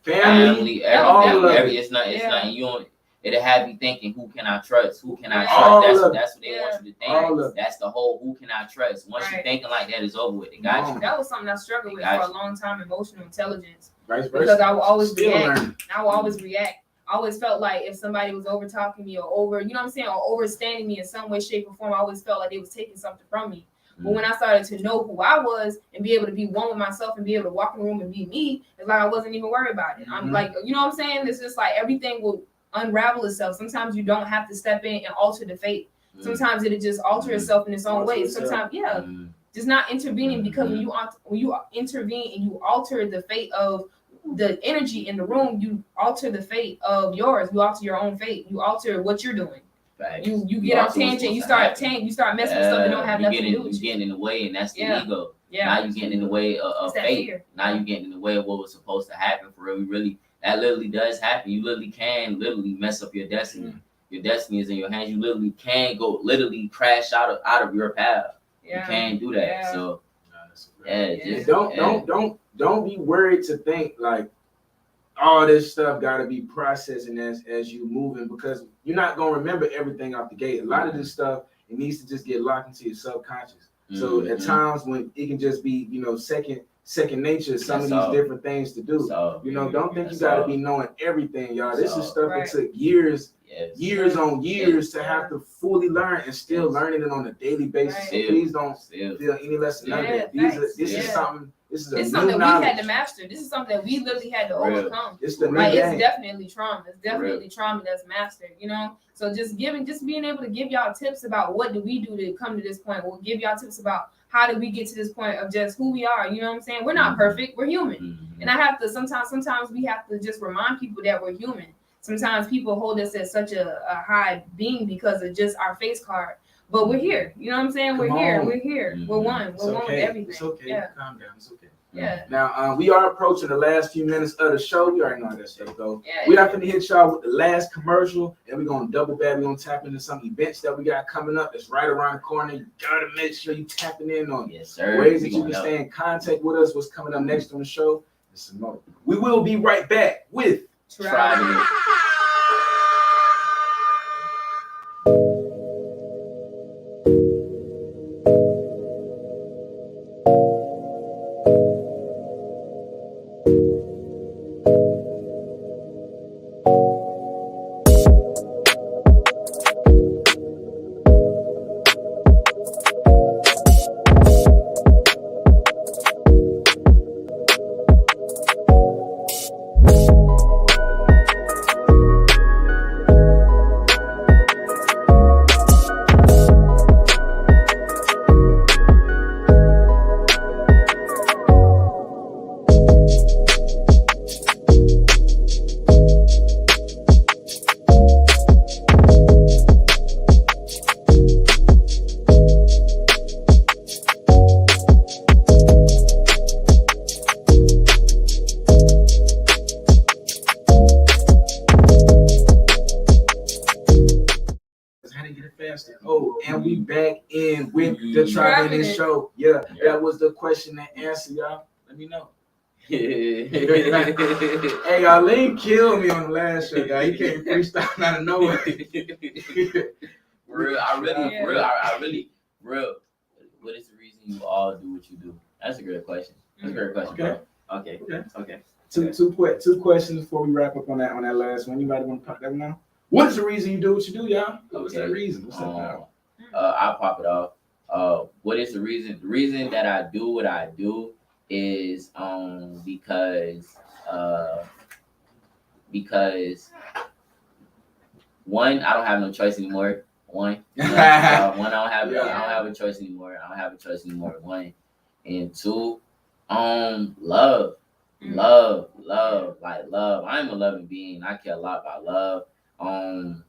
all of it. it's not you don't. It'll have you thinking, who can I trust? Who can I All trust? of That's what they want you to All of think. That's the whole who can I trust. Once you're thinking like that, it's over with. It got you. That was something I struggled with for a long time, emotional intelligence. Vice versa. Because I would always Still react. learning. I always felt like if somebody was over talking me or over, you know what I'm saying, or overstanding me in some way, shape, or form, I always felt like they was taking something from me. But when I started to know who I was and be able to be one with myself and be able to walk in the room and be me, it's like I wasn't even worried about it. I'm like, you know what I'm saying? It's just like everything will unravel itself. Sometimes you don't have to step in and alter the fate. Sometimes it'll just alter itself in its own way. Sometimes, just not intervening, because when you intervene and you alter the fate of the energy in the room, you alter the fate of yours. You alter your own fate. You alter what you're doing. You get on tangent. You start messing with stuff that don't have nothing to do with you. You getting in the way, and that's the ego. Yeah. Now you getting in the way of fate. Fear. Now you getting in the way of what was supposed to happen for real. Really, that literally does happen. You literally can mess up your destiny. Your destiny is in your hands. You literally can crash out of your path. You can't do that. Yeah. So Yeah, And don't be worried to think like all this stuff got to be processing as you moving, because you're not gonna remember everything off the gate. A lot of this stuff, it needs to just get locked into your subconscious. So at times when it can just be, second nature, some of these different things to do. Don't think you got to be knowing everything, y'all. This is stuff that took years on years to have to fully learn, and still learning it on a daily basis. So please don't feel any less than that. This is something we had to master. This is something that we literally had to overcome. It's the it's definitely trauma. It's definitely trauma that's mastered, So just being able to give y'all tips about what do we do to come to this point. We'll give y'all tips about how did we get to this point of just who we are. You know what I'm saying? We're not perfect. We're human. And I have to sometimes we have to just remind people that we're human. Sometimes people hold us as such a high being because of just our face card. But we're here. You know what I'm saying? We're here. We're one. We're one with everything. It's okay. Yeah. Calm down. It's okay. Yeah. Now, we are approaching the last few minutes of the show. You already know how that stuff goes. Yeah. We are going to hit y'all with the last commercial, and we're going to double back. We're going to tap into some events that we got coming up. That's right around the corner. You got to make sure you tapping in on ways that you can stay in contact with us. What's coming up next on the show? We will be right back with Try It. And we back in with the Try It show. Yeah, that was the question and answer, y'all. Let me know. Hey, y'all, Lane killed me on the last show, y'all. He came freestyle out of nowhere. What is the reason you all do what you do? That's a great question. That's a great question. Okay. Two questions before we wrap up on that last one. Anybody want to pop that one out? What is the reason you do what you do, y'all? What's that reason? What's that about? I'll pop it off. What is the reason? The reason that I do what I do is because one, I don't have no choice anymore. One, I don't have a choice anymore. One, and two, love. Like love. I'm a loving being. I care a lot about love. I'm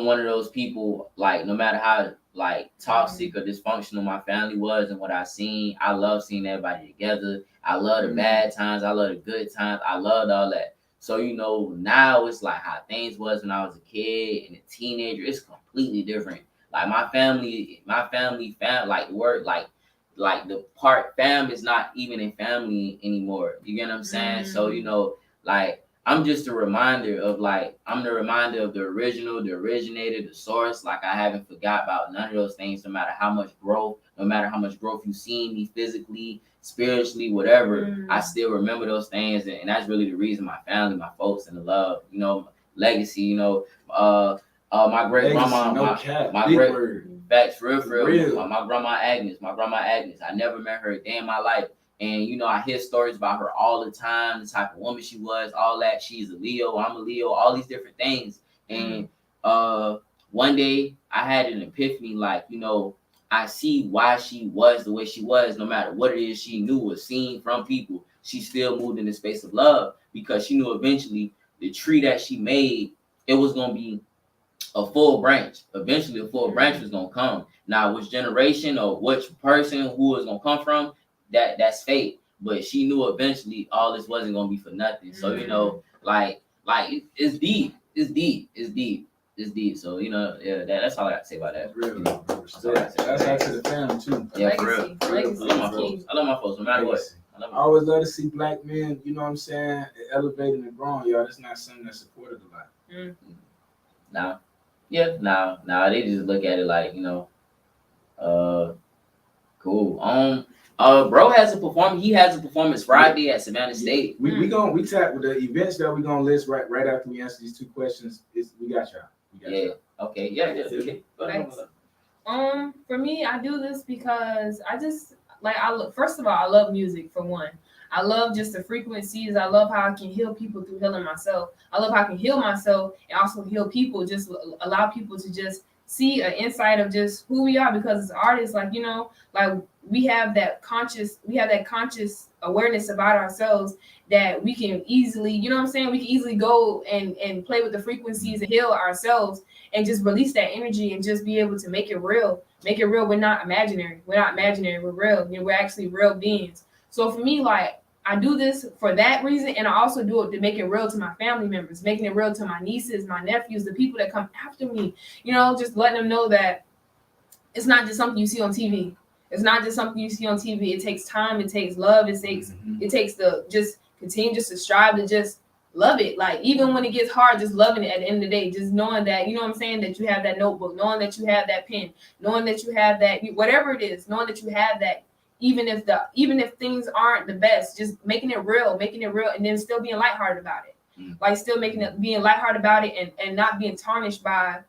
one of those people, like, no matter how like toxic or dysfunctional my family was and what I seen, I love seeing everybody together. I love the bad times. I love the good times. I loved all that. So, now it's like how things was when I was a kid and a teenager. It's completely different. Like my family like work, like the part fam is not even in family anymore. You get what I'm saying? So, like, I'm just a reminder of the original, the originator, the source. Like, I haven't forgot about none of those things, no matter how much growth you've seen me physically, spiritually, whatever. I still remember those things. And that's really the reason my family, my folks, and the love, legacy, my great grandma, facts, real. My grandma Agnes. I never met her a day in my life. And, I hear stories about her all the time, the type of woman she was, all that. She's a Leo, I'm a Leo, all these different things. And one day I had an epiphany, like, I see why she was the way she was, no matter what it is she knew or seen from people. She still moved in the space of love because she knew eventually the tree that she made, it was going to be a full branch. Eventually, a full branch was going to come. Now, which generation or which person who is going to come from, that's fate, but she knew eventually all this wasn't gonna be for nothing. So like it's deep. it's deep. So that's all I got to say about that. Real. You know, That's out to the family too. yeah, for real. Legacy. I love my Legacy. folks. I love my folks no matter what. I love I my always love to see black men, you know what I'm saying, elevating and growing, y'all. That's not something that's supported a lot. Now they just look at it like, cool. Bro has a performance. He has a performance Friday at Savannah State. We tap with the events that we gonna list right after we answer these two questions. We got y'all. Yeah. Okay. Yeah. Okay. Go ahead. Thanks. For me, I do this because I just first of all, I love music for one. I love just the frequencies. I love how I can heal people through healing myself. I love how I can heal myself and also heal people. Just allow people to just see an insight of just who we are, because as artists, like we have that conscious awareness about ourselves that we can easily, we can easily go and play with the frequencies and heal ourselves and just release that energy and just be able to make it real. Make it real. We're not imaginary. We're real. We're actually real beings. So for me, I do this for that reason, and I also do it to make it real to my family members, making it real to my nieces, my nephews, the people that come after me, just letting them know that it's not just something you see on TV. It's not just something you see on TV. It takes time. It takes love. It takes the just continue just to strive to just love it. Like, even when it gets hard, just loving it at the end of the day, just knowing that, that you have that notebook, knowing that you have that pen, knowing that you have that, whatever it is, knowing that you have that. Even if things aren't the best, just making it real, and then still being lighthearted about it. Like, still being lighthearted about it and not being tarnished by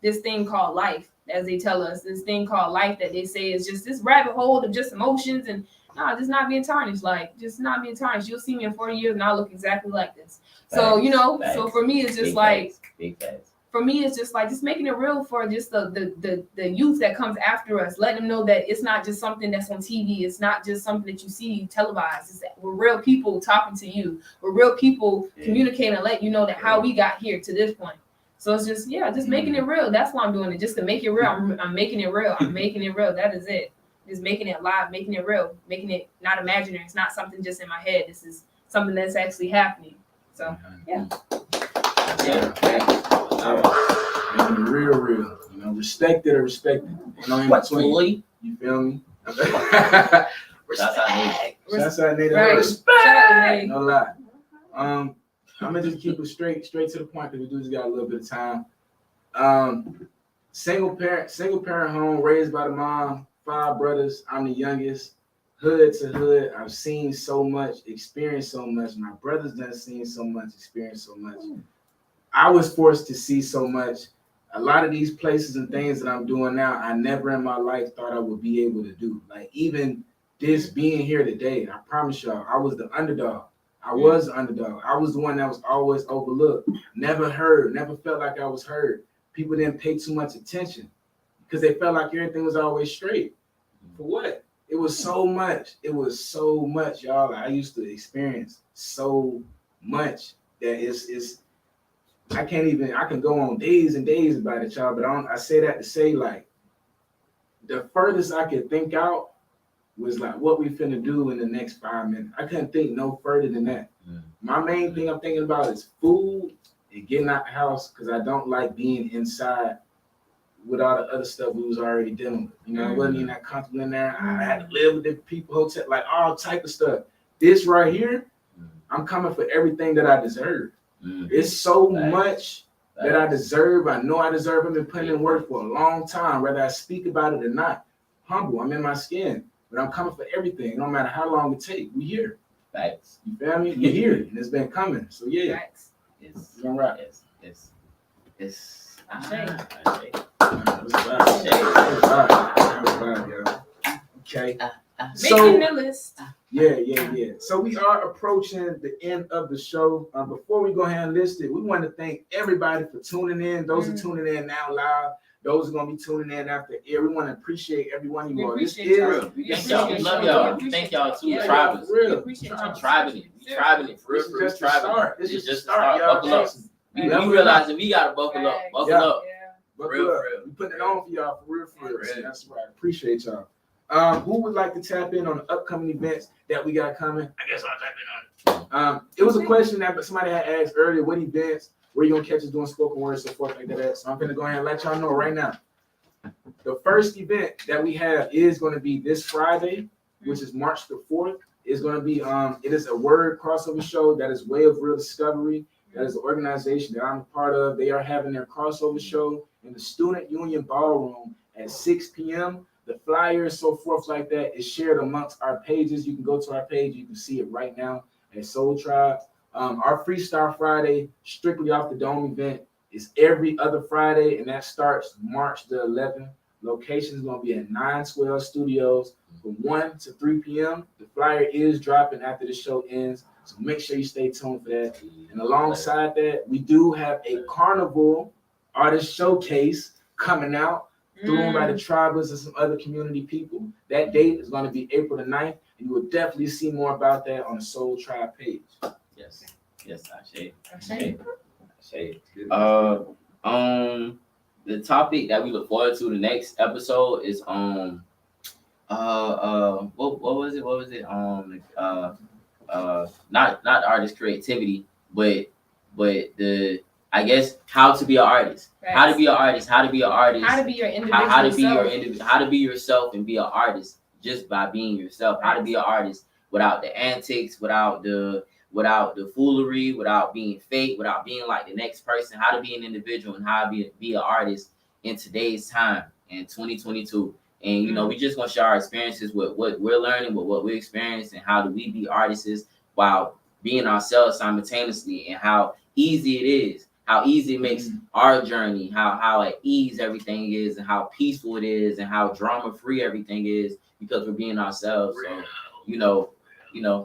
this thing called life, as they tell us, this thing called life that they say is just this rabbit hole of just emotions, and just not being tarnished. Just not being tarnished. You'll see me in 40 years and I'll look exactly like this. So, Facts. so for me, it's just big facts. For me, it's just just making it real for just the youth that comes after us. Letting them know that it's not just something that's on TV. It's not just something that you see televised. It's that we're real people talking to you. We're real people communicating and let you know that how we got here to this point. So it's just making it real. That's why I'm doing it, just to make it real. I'm making it real. I'm making it real. That is it. Just making it live, making it real, making it not imaginary. It's not something just in my head. This is something that's actually happening. So Making it real. Respect it or respect it. What's fully? You feel me? That's how I Shouts out Nate. Right. Respect. No lie. I'm gonna just keep it straight to the point, because we do just got a little bit of time. Single parent home, raised by the mom, 5 brothers. I'm the youngest. Hood to hood, I've seen so much, experienced so much. My brothers done seen so much, experienced so much. I was forced to see so much. A lot of these places and things that I'm doing now, I never in my life thought I would be able to do. Like, even this being here today, I promise y'all, I was the underdog. I was the underdog. I was the one that was always overlooked, never heard, never felt like I was heard. People didn't pay too much attention because they felt like everything was always straight. For what? It was so much. It was so much, y'all. I used to experience so much that it's I can go on days and days about it, y'all. But I say that to say, like, the furthest I could think out was like what we finna do in the next 5 minutes. I couldn't think no further than that. My main thing I'm thinking about is food and getting out the house, because I don't like being inside with all the other stuff we was already dealing with. I wasn't even that comfortable in there. I had to live with different people, hotel, like all type of stuff. This right here, I'm coming for everything that I deserve. It's so much that I deserve. I know I deserve. I've been putting in work for a long time, whether I speak about it or not. Humble, I'm in my skin, but I'm coming for everything. No matter how long it takes, we here. Facts. You feel me? We here, and it's been coming. So yeah, Facts. It's all right. It's Okay. Making the list. Yeah. So we are approaching the end of the show. Before we go ahead and list it, we want to thank everybody for tuning in. Those are tuning in now live. Those are gonna be tuning in after air. We want to appreciate every one of you all. This is y'all. Thank y'all. We love y'all. Thank y'all too. Tribers. Tribing it. For real. This is just start. This is just start. Buckle up. We realize that we gotta buckle up. Buckle up. Real. We putting it on for y'all for real. That's right. Appreciate y'all. Who would like to tap in on the upcoming events that we got coming? I guess I'll tap in on it. It was a question that somebody had asked earlier. What events where you're gonna catch us doing spoken word, so forth like that. So I'm gonna go ahead and let y'all know right now. The first event that we have is going to be this Friday, which is March the 4th. It's going to be it is a word crossover show that is Way of Real Discovery. That is an organization that I'm a part of. They are having their crossover show in the Student Union Ballroom at 6 p.m. The flyers, so forth like that, is shared amongst our pages. You can go to our page. You can see it right now at Soul Tribe. Our Freestyle Friday, strictly off the Dome event, is every other Friday, and that starts March the 11th. Location is going to be at 912 Studios from 1 to 3 p.m. The flyer is dropping after the show ends, so make sure you stay tuned for that. And alongside that, we do have a Carnival Artist Showcase coming out, thrown by the Tribers and some other community people. That date is going to be April the 9th, and you will definitely see more about that on the Soul Tribe page. Yes, I Okay. The topic that we look forward to the next episode is what was it? Not artist creativity, but the, I guess, how to be an artist. Right. How to be an artist, how to be your individual how to be self. how to be yourself and be an artist just by being yourself. How to be an artist without the antics, without the foolery, without being fake, without being like the next person. How to be an individual and how to be an artist in today's time in 2022. And you know, we just want to share our experiences with what we're learning, with what we experience, and how do we be artists while being ourselves simultaneously, and how easy it is, how easy it makes our journey, how at ease everything is, and how peaceful it is, and how drama free everything is because we're being ourselves. So you know,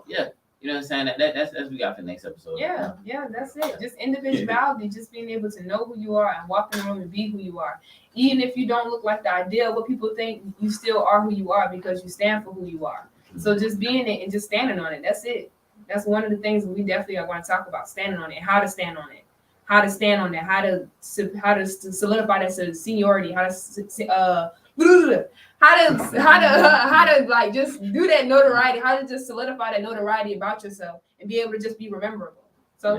yeah. You know what I'm saying? That's what we got for the next episode. Yeah, that's it. Just individuality, just being able to know who you are and walk in the room and be who you are. Even if you don't look like the idea of what people think, you still are who you are because you stand for who you are. So just being it and just standing on it, that's it. That's one of the things we definitely are going to talk about, standing on it, how to stand on it, how to stand on it, how to solidify that seniority, how to like just do that notoriety, how to just solidify that notoriety about yourself and be able to just be rememberable. So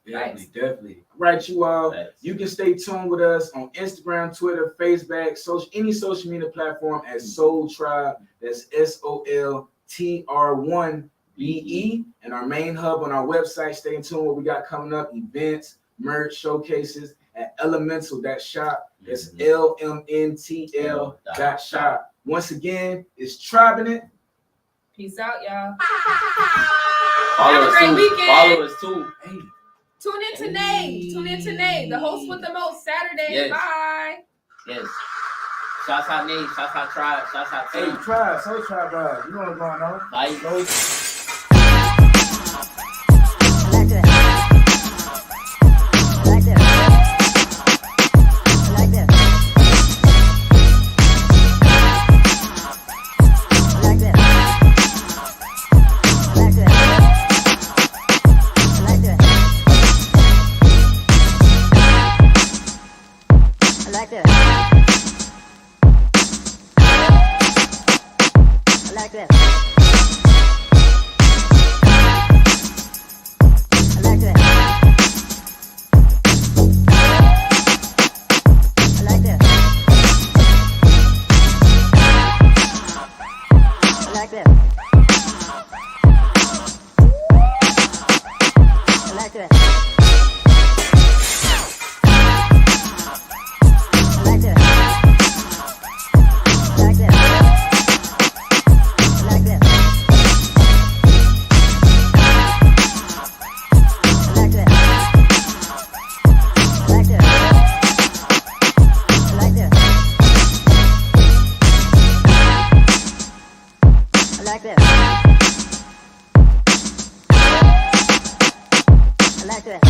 Definitely. Right, you all. You can stay tuned with us on Instagram, Twitter, Facebook, any social media platform at Soul Tribe. That's SOLTR1BE, and our main hub on our website. Stay tuned what we got coming up: events, merch, showcases at Elemental.shop. That's LMNTL.shop. Once again, it's Tribing It. Peace out, y'all. Follow Have a great weekend. Follow us too. Hey. Tune in to Nate, the host with the most, Saturday. Yes. Bye. Yes. Shouts out Nate. Shouts out Tribe. Shouts out Hey, Tim. Tribe, Soul Tribe, you know what's going on. Bye. I like that.